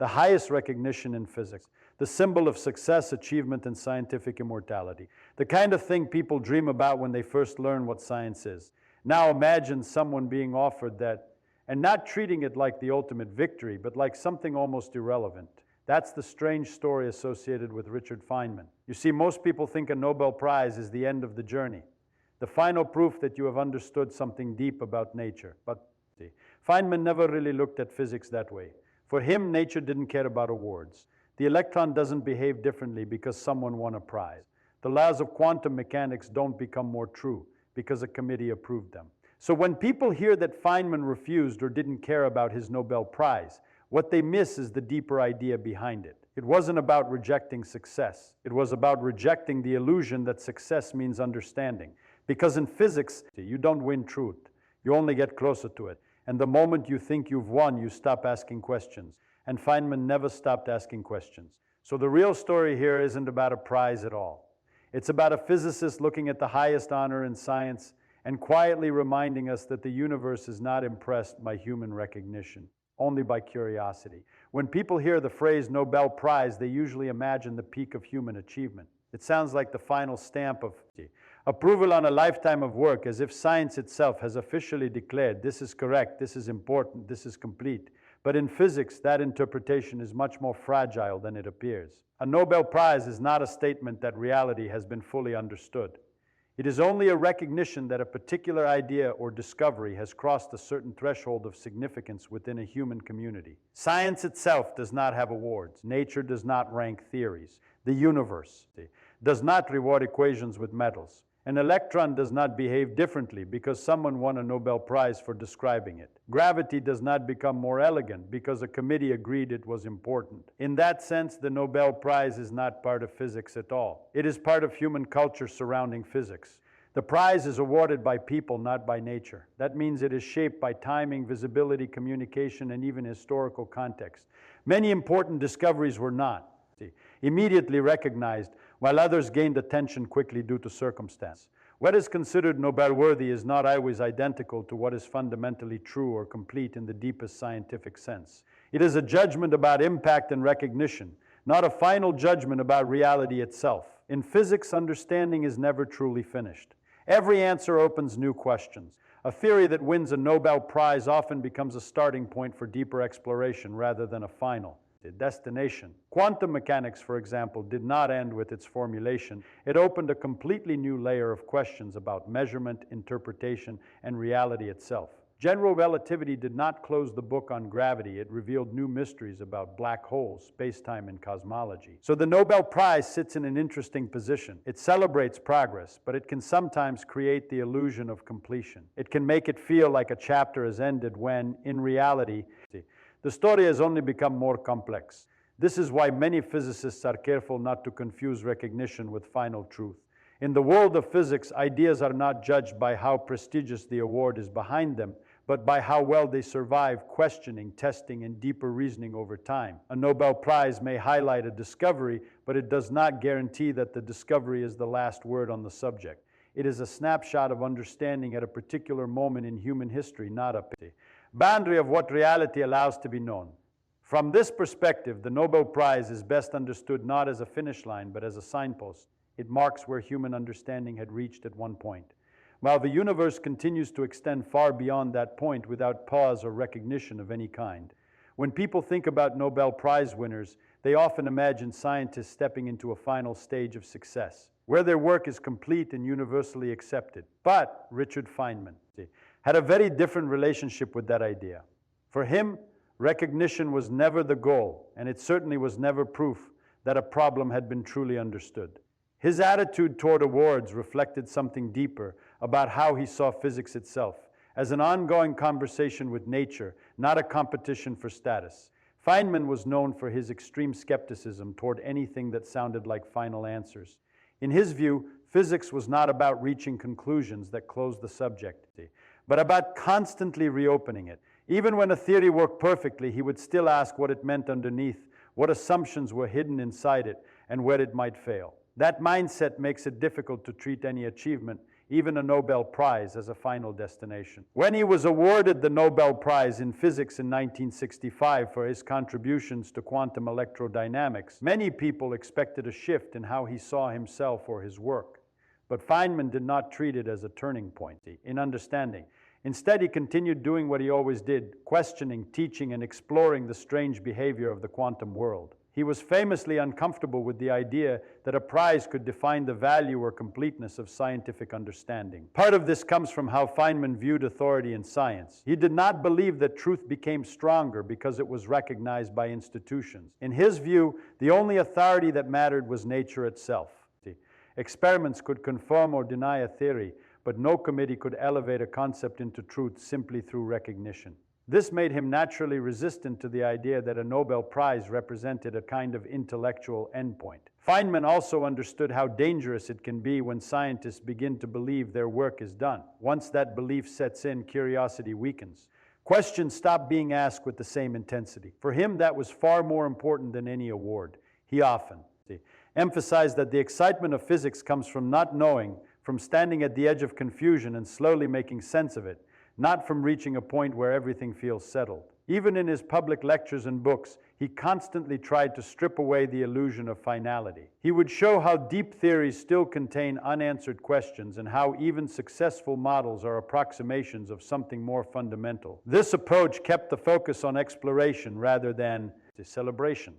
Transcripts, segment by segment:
the highest recognition in physics, the symbol of success, achievement, and scientific immortality, the kind of thing people dream about when they first learn what science is. Now imagine someone being offered that and not treating it like the ultimate victory, but like something almost irrelevant. That's the strange story associated with Richard Feynman. You see, most people think a Nobel Prize is the end of the journey, the final proof that you have understood something deep about nature. But Feynman never really looked at physics that way. For him, nature didn't care about awards. The electron doesn't behave differently because someone won a prize. The laws of quantum mechanics don't become more true because a committee approved them. So when people hear that Feynman refused or didn't care about his Nobel Prize, what they miss is the deeper idea behind it. It wasn't about rejecting success. It was about rejecting the illusion that success means understanding. Because in physics, you don't win truth. You only get closer to it. And the moment you think you've won, you stop asking questions. And Feynman never stopped asking questions. So the real story here isn't about a prize at all. It's about a physicist looking at the highest honor in science and quietly reminding us that the universe is not impressed by human recognition, only by curiosity. When people hear the phrase Nobel Prize, they usually imagine the peak of human achievement. It sounds like the final stamp of approval on a lifetime of work, as if science itself has officially declared this is correct, this is important, this is complete. But in physics, that interpretation is much more fragile than it appears. A Nobel Prize is not a statement that reality has been fully understood. It is only a recognition that a particular idea or discovery has crossed a certain threshold of significance within a human community. Science itself does not have awards. Nature does not rank theories. The universe does not reward equations with medals. An electron does not behave differently because someone won a Nobel Prize for describing it. Gravity does not become more elegant because a committee agreed it was important. In that sense, the Nobel Prize is not part of physics at all. It is part of human culture surrounding physics. The prize is awarded by people, not by nature. That means it is shaped by timing, visibility, communication, and even historical context. Many important discoveries were not immediately recognized, while others gained attention quickly due to circumstance. What is considered Nobel-worthy is not always identical to what is fundamentally true or complete in the deepest scientific sense. It is a judgment about impact and recognition, not a final judgment about reality itself. In physics, understanding is never truly finished. Every answer opens new questions. A theory that wins a Nobel Prize often becomes a starting point for deeper exploration rather than a final destination. Quantum mechanics, for example, did not end with its formulation. It opened a completely new layer of questions about measurement, interpretation, and reality itself. General relativity did not close the book on gravity. It revealed new mysteries about black holes, space-time, and cosmology. So the Nobel Prize sits in an interesting position. It celebrates progress, but it can sometimes create the illusion of completion. It can make it feel like a chapter has ended when, in reality, the story has only become more complex. This is why many physicists are careful not to confuse recognition with final truth. In the world of physics, ideas are not judged by how prestigious the award is behind them, but by how well they survive questioning, testing, and deeper reasoning over time. A Nobel Prize may highlight a discovery, but it does not guarantee that the discovery is the last word on the subject. It is a snapshot of understanding at a particular moment in human history, not a boundary of what reality allows to be known. From this perspective, the Nobel Prize is best understood not as a finish line, but as a signpost. It marks where human understanding had reached at one point, while the universe continues to extend far beyond that point without pause or recognition of any kind. When people think about Nobel Prize winners, they often imagine scientists stepping into a final stage of success, where their work is complete and universally accepted. But Richard Feynman had a very different relationship with that idea. For him, recognition was never the goal, and it certainly was never proof that a problem had been truly understood. His attitude toward awards reflected something deeper about how he saw physics itself, as an ongoing conversation with nature, not a competition for status. Feynman was known for his extreme skepticism toward anything that sounded like final answers. In his view, physics was not about reaching conclusions that closed the subject, but about constantly reopening it. Even when a theory worked perfectly, he would still ask what it meant underneath, what assumptions were hidden inside it, and where it might fail. That mindset makes it difficult to treat any achievement, even a Nobel Prize as a final destination. When he was awarded the Nobel Prize in Physics in 1965 for his contributions to quantum electrodynamics, many people expected a shift in how he saw himself or his work. But Feynman did not treat it as a turning point in understanding. Instead, he continued doing what he always did, questioning, teaching, and exploring the strange behavior of the quantum world. He was famously uncomfortable with the idea that a prize could define the value or completeness of scientific understanding. Part of this comes from how Feynman viewed authority in science. He did not believe that truth became stronger because it was recognized by institutions. In his view, the only authority that mattered was nature itself. Experiments could confirm or deny a theory, but no committee could elevate a concept into truth simply through recognition. This made him naturally resistant to the idea that a Nobel Prize represented a kind of intellectual endpoint. Feynman also understood how dangerous it can be when scientists begin to believe their work is done. Once that belief sets in, curiosity weakens. Questions stop being asked with the same intensity. For him, that was far more important than any award. He often emphasized that the excitement of physics comes from not knowing, from standing at the edge of confusion and slowly making sense of it, not from reaching a point where everything feels settled. Even in his public lectures and books, he constantly tried to strip away the illusion of finality. He would show how deep theories still contain unanswered questions and how even successful models are approximations of something more fundamental. This approach kept the focus on exploration rather than celebration.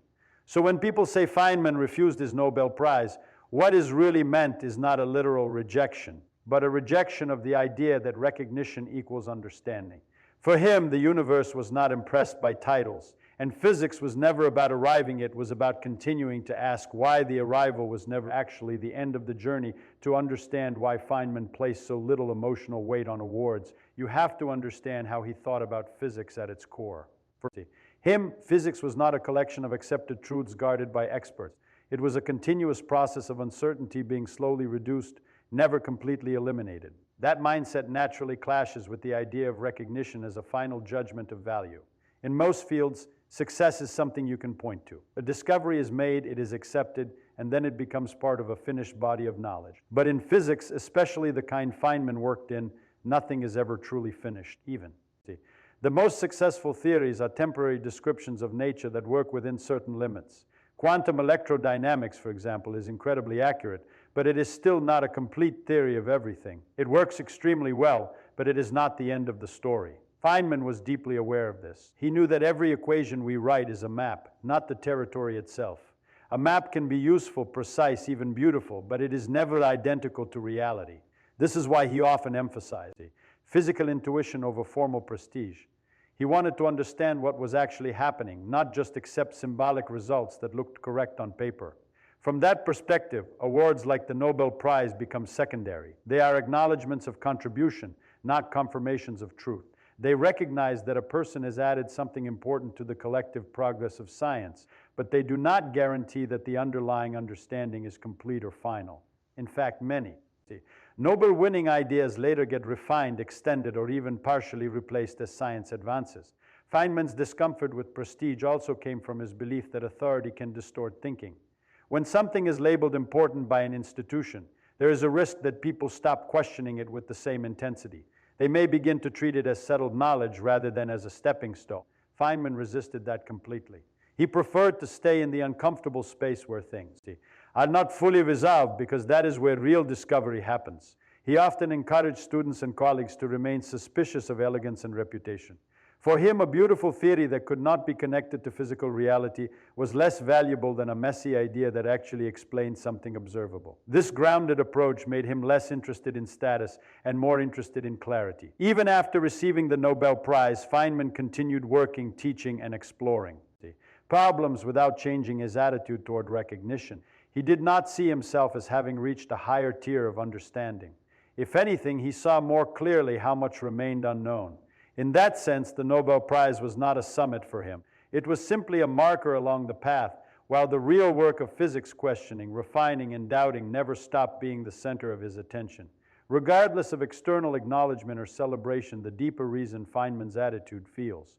So when people say Feynman refused his Nobel Prize, what is really meant is not a literal rejection, but a rejection of the idea that recognition equals understanding. For him, the universe was not impressed by titles, and physics was never about arriving, it was about continuing to ask why the arrival was never actually the end of the journey. To understand why Feynman placed so little emotional weight on awards, you have to understand how he thought about physics at its core. For him, physics was not a collection of accepted truths guarded by experts. It was a continuous process of uncertainty being slowly reduced, never completely eliminated. That mindset naturally clashes with the idea of recognition as a final judgment of value. In most fields, success is something you can point to. A discovery is made, it is accepted, and then it becomes part of a finished body of knowledge. But in physics, especially the kind Feynman worked in, nothing is ever truly finished, even. The most successful theories are temporary descriptions of nature that work within certain limits. Quantum electrodynamics, for example, is incredibly accurate, but it is still not a complete theory of everything. It works extremely well, but it is not the end of the story. Feynman was deeply aware of this. He knew that every equation we write is a map, not the territory itself. A map can be useful, precise, even beautiful, but it is never identical to reality. This is why he often emphasized physical intuition over formal prestige. He wanted to understand what was actually happening, not just accept symbolic results that looked correct on paper. From that perspective, awards like the Nobel Prize become secondary. They are acknowledgments of contribution, not confirmations of truth. They recognize that a person has added something important to the collective progress of science, but they do not guarantee that the underlying understanding is complete or final. In fact, many Nobel-winning ideas later get refined, extended, or even partially replaced as science advances. Feynman's discomfort with prestige also came from his belief that authority can distort thinking. When something is labeled important by an institution, there is a risk that people stop questioning it with the same intensity. They may begin to treat it as settled knowledge rather than as a stepping stone. Feynman resisted that completely. He preferred to stay in the uncomfortable space where things are not fully resolved, because that is where real discovery happens. He often encouraged students and colleagues to remain suspicious of elegance and reputation. For him, a beautiful theory that could not be connected to physical reality was less valuable than a messy idea that actually explained something observable. This grounded approach made him less interested in status and more interested in clarity. Even after receiving the Nobel Prize, Feynman continued working, teaching, and exploring problems without changing his attitude toward recognition. He did not see himself as having reached a higher tier of understanding. If anything, he saw more clearly how much remained unknown. In that sense, the Nobel Prize was not a summit for him. It was simply a marker along the path, while the real work of physics questioning, refining, and doubting never stopped being the center of his attention. Regardless of external acknowledgement or celebration, the deeper reason Feynman's attitude feels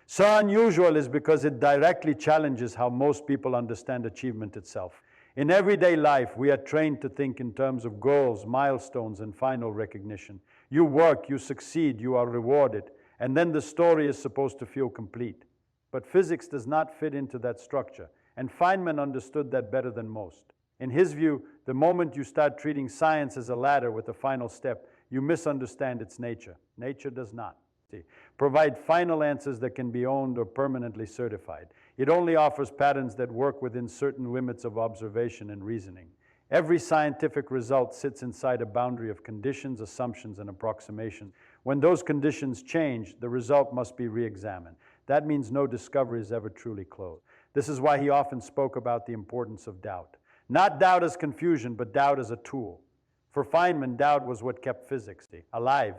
so unusual is because it directly challenges how most people understand achievement itself. In everyday life, we are trained to think in terms of goals, milestones, and final recognition. You work, you succeed, you are rewarded, and then the story is supposed to feel complete. But physics does not fit into that structure, and Feynman understood that better than most. In his view, the moment you start treating science as a ladder with a final step, you misunderstand its nature. Nature does not provide final answers that can be owned or permanently certified. It only offers patterns that work within certain limits of observation and reasoning. Every scientific result sits inside a boundary of conditions, assumptions, and approximations. When those conditions change, the result must be re-examined. That means no discovery is ever truly closed. This is why he often spoke about the importance of doubt. Not doubt as confusion, but doubt as a tool. For Feynman, doubt was what kept physics alive.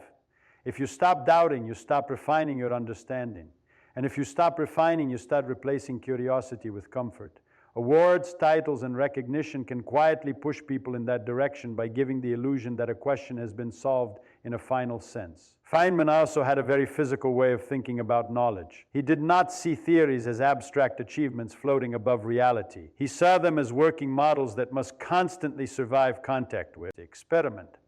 If you stop doubting, you stop refining your understanding. And if you stop refining, you start replacing curiosity with comfort. Awards, titles, and recognition can quietly push people in that direction by giving the illusion that a question has been solved in a final sense. Feynman also had a very physical way of thinking about knowledge. He did not see theories as abstract achievements floating above reality. He saw them as working models that must constantly survive contact with. Experiment.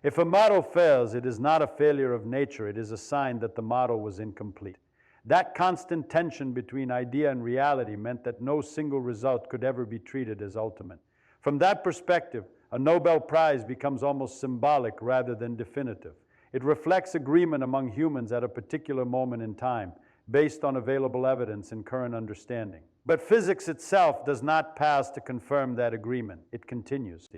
If a model fails, it is not a failure of nature, it is a sign that the model was incomplete. That constant tension between idea and reality meant that no single result could ever be treated as ultimate. From that perspective, a Nobel Prize becomes almost symbolic rather than definitive. It reflects agreement among humans at a particular moment in time, based on available evidence and current understanding. But physics itself does not pass to confirm that agreement. It continues,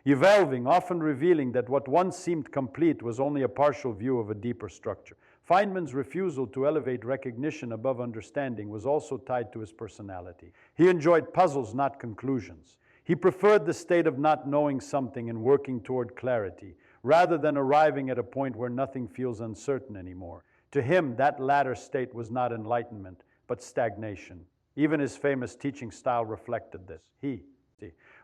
evolving, often revealing that what once seemed complete was only a partial view of a deeper structure. Feynman's refusal to elevate recognition above understanding was also tied to his personality. He enjoyed puzzles, not conclusions. He preferred the state of not knowing something and working toward clarity, rather than arriving at a point where nothing feels uncertain anymore. To him, that latter state was not enlightenment, but stagnation. Even his famous teaching style reflected this. He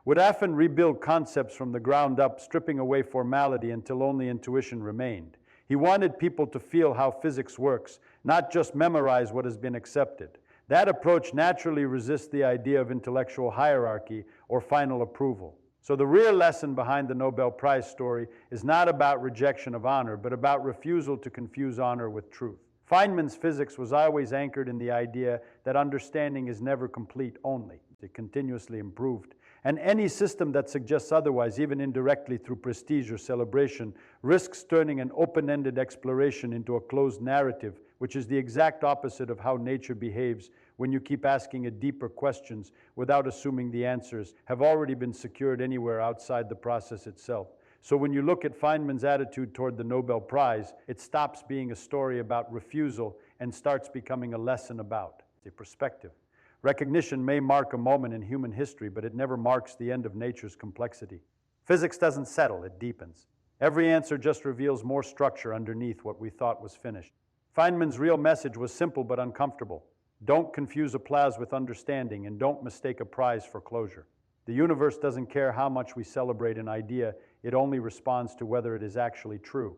would often rebuild concepts from the ground up, stripping away formality until only intuition remained. He wanted people to feel how physics works, not just memorize what has been accepted. That approach naturally resists the idea of intellectual hierarchy or final approval. So the real lesson behind the Nobel Prize story is not about rejection of honor, but about refusal to confuse honor with truth. Feynman's physics was always anchored in the idea that understanding is never complete only. It continuously improved. And any system that suggests otherwise, even indirectly through prestige or celebration, risks turning an open-ended exploration into a closed narrative, which is the exact opposite of how nature behaves when you keep asking it deeper questions without assuming the answers have already been secured anywhere outside the process itself. So when you look at Feynman's attitude toward the Nobel Prize, it stops being a story about refusal and starts becoming a lesson about a perspective. Recognition may mark a moment in human history, but it never marks the end of nature's complexity. Physics doesn't settle, it deepens. Every answer just reveals more structure underneath what we thought was finished. Feynman's real message was simple but uncomfortable. Don't confuse applause with understanding, and don't mistake a prize for closure. The universe doesn't care how much we celebrate an idea, it only responds to whether it is actually true.